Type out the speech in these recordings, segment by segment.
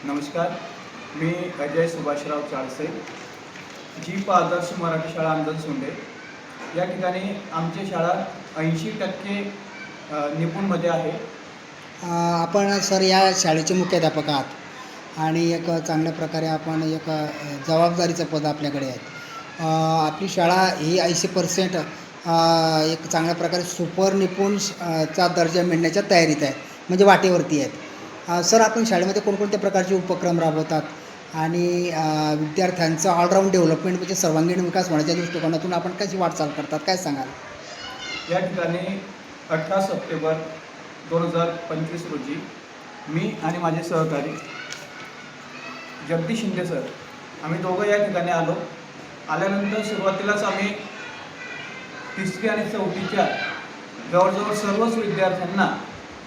नमस्कार. मी अजय सुभाषराव चाळसे, जीप आदर्श मराठी शाळा अंधन सोंडे. या ठिकाणी आमची शाळा 80% निपुणमध्ये आहे. आपण सर या शाळेचे मुख्याध्यापक आहात आणि एक चांगल्या प्रकारे आपण एक जबाबदारीचं पद आपल्याकडे आहे. आपली शाळा ही 80% एक चांगल्या प्रकारे सुपर निपुण चा दर्जा मिळण्याच्या तयारीत आहे, म्हणजे वाटेवरती आहेत. सर, आपण शाळेमध्ये कोणकोणत्या प्रकारचे उपक्रम राबवतात आणि विद्यार्थ्यांचं ऑलराऊंड डेव्हलपमेंट म्हणजे सर्वांगीण विकास होण्याच्या दृष्टिकोनातून आपण कशी वाटचाल करतात, काय सांगाल? या ठिकाणी 18 सप्टेंबर 2025 रोजी मी आणि माझे सहकारी जगदीश शिंदे सर, आम्ही दोघं या ठिकाणी आलो. आल्यानंतर सुरुवातीलाच आम्ही 3री आणि 4थीच्या जवळजवळ सर्वच विद्यार्थ्यांना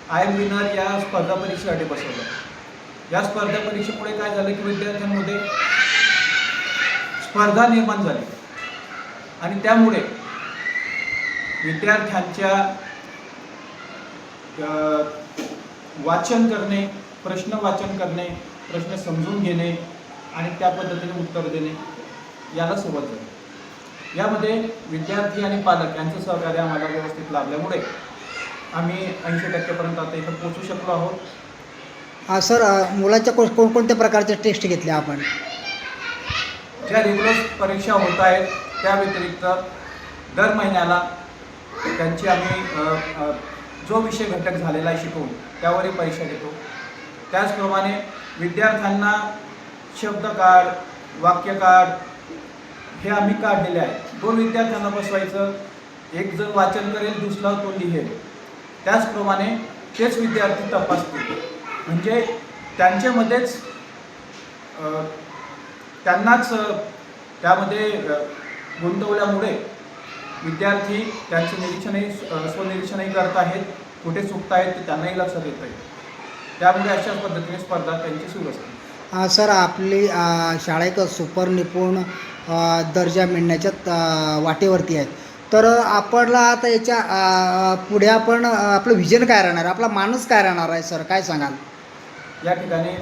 आय एम विनर या स्पर्धा परीक्षेसाठी बसवलं. या स्पर्धा परीक्षेमुळे काय झालं की विद्यार्थ्यांमध्ये स्पर्धा निर्माण झाली आणि त्यामुळे विद्यार्थ्यांच्या वाचन करणे, प्रश्न वाचन करणे, प्रश्न समजून घेणे आणि त्या पद्धतीने उत्तर देणे याला सुरुवात झाली. यामध्ये विद्यार्थी आणि पालक यांचं सहकार्य आम्हाला व्यवस्थित लाभल्यामुळे आम्ही 80% आता इथं पोहोचू शकलो आहोत. सर, मुलांच्या कोणकोणत्या प्रकारच्या टेस्ट घेतल्या आपण? ज्या रेग्युलर परीक्षा होत आहेत त्या व्यतिरिक्त दर महिन्याला त्यांची आम्ही जो विषय घटक झालेला आहे शिकवून त्यावरही परीक्षा घेतो. त्याचप्रमाणे विद्यार्थ्यांना शब्दकार्ड, वाक्यकार्ड हे आम्ही काढलेले आहे. 2 विद्यार्थ्यांना बसवायचं, एक जण वाचन करेल, दुसरा तो लिहेल. त्याचप्रमाणे तेच विद्यार्थी तपासतील, म्हणजे त्यांच्यामध्येच त्यांनाच त्यामध्ये गुंतवल्यामुळे विद्यार्थी त्यांचं निरीक्षणही स्वनिरीक्षणही करत आहेत, कुठे चुकत आहेत ते त्यांनाही लक्षात येत आहे. त्यामुळे अशा पद्धतीने स्पर्धा त्यांची सुरू असते. सर, आपली शाळा एक सुपर निपुण दर्जा मिळण्याच्या वाटेवरती आहे. तर आपल्याला आता याच्या पुढे आपण आपलं व्हिजन काय राहणार, आपला माणूस काय राहणार आहे सर, काय सांगाल? या ठिकाणी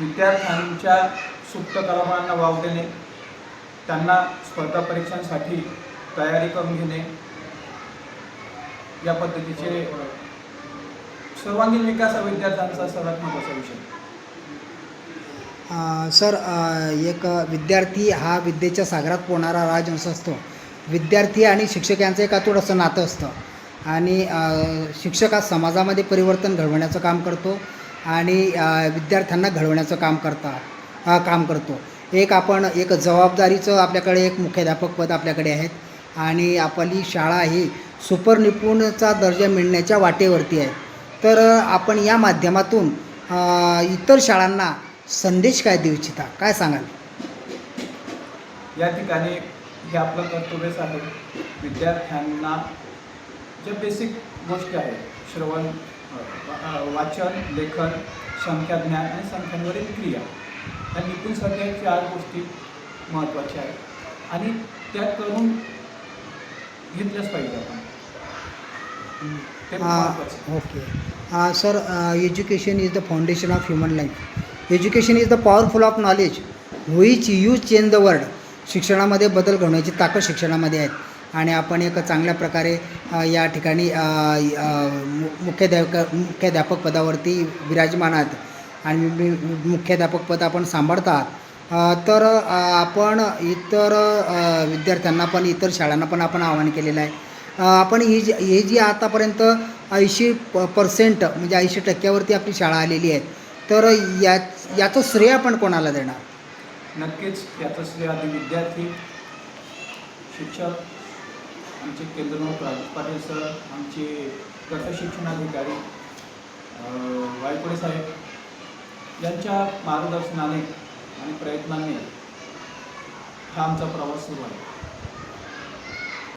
विद्यार्थ्यांच्या सुप्त कलागुणांना वाव देणे, त्यांना स्पर्धा परीक्षांसाठी तयारी करून घेणे, या पद्धतीचे सर्वांगीण विकास हा विद्यार्थ्यांचा सर्वात महत्त्वाचा विषय. सर, एक विद्यार्थी हा विद्येच्या सागरात पोहणारा राजहंस असतो. विद्यार्थी आणि शिक्षक यांचं एक अतूट असं नातं असतं आणि शिक्षक हा समाजामध्ये परिवर्तन घडवण्याचं काम करतो आणि विद्यार्थ्यांना घडवण्याचं काम करतो. आपण एक जबाबदारीचं आपल्याकडे एक मुख्याध्यापक पद आपल्याकडे आहेत आणि आपली शाळा ही सुपर निपुणचा दर्जा मिळण्याच्या वाटेवरती आहे. तर आपण या माध्यमातून इतर शाळांना संदेश काय देऊ इच्छिता, काय सांगाल? या ठिकाणी हे आपलं कर्तव्यच आहे. विद्यार्थ्यांना जे बेसिक गोष्टी आहेत, श्रवण, वाचन, लेखन, संख्याज्ञान आणि संख्यांवरील क्रिया, या निपुणसाठी 4 गोष्टी महत्त्वाच्या आहेत आणि त्या करून घेतल्याच पाहिजे आपण. Okay. Sir, education is the foundation of human life. Education is the powerful of knowledge which use change the world. शिक्षणामध्ये बदल घडवण्याची ताकद शिक्षणामध्ये आहे आणि आपण एक चांगल्या प्रकारे या ठिकाणी मुख्याध्यापक पदावरती विराजमान आहात आणि मुख्याध्यापक पद आपण सांभाळत आहात. तर आपण इतर विद्यार्थ्यांना पण, इतर शाळांना पण आपण आवाहन केलेलं आहे. आपण हे जी आतापर्यंत 80% म्हणजे 80% आपली शाळा आलेली आहे, तर याचं श्रेय आपण कोणाला देणार? नक्कीच याचं श्रेय आधी विद्यार्थी, शिक्षक, आमचे केंद्रनाथ राजू पाटील सर, आमचे गट शिक्षणाधिकारी वायकोडे साहेब यांच्या मार्गदर्शनाने आणि प्रयत्नाने हा आमचा प्रवास सुरू आहे.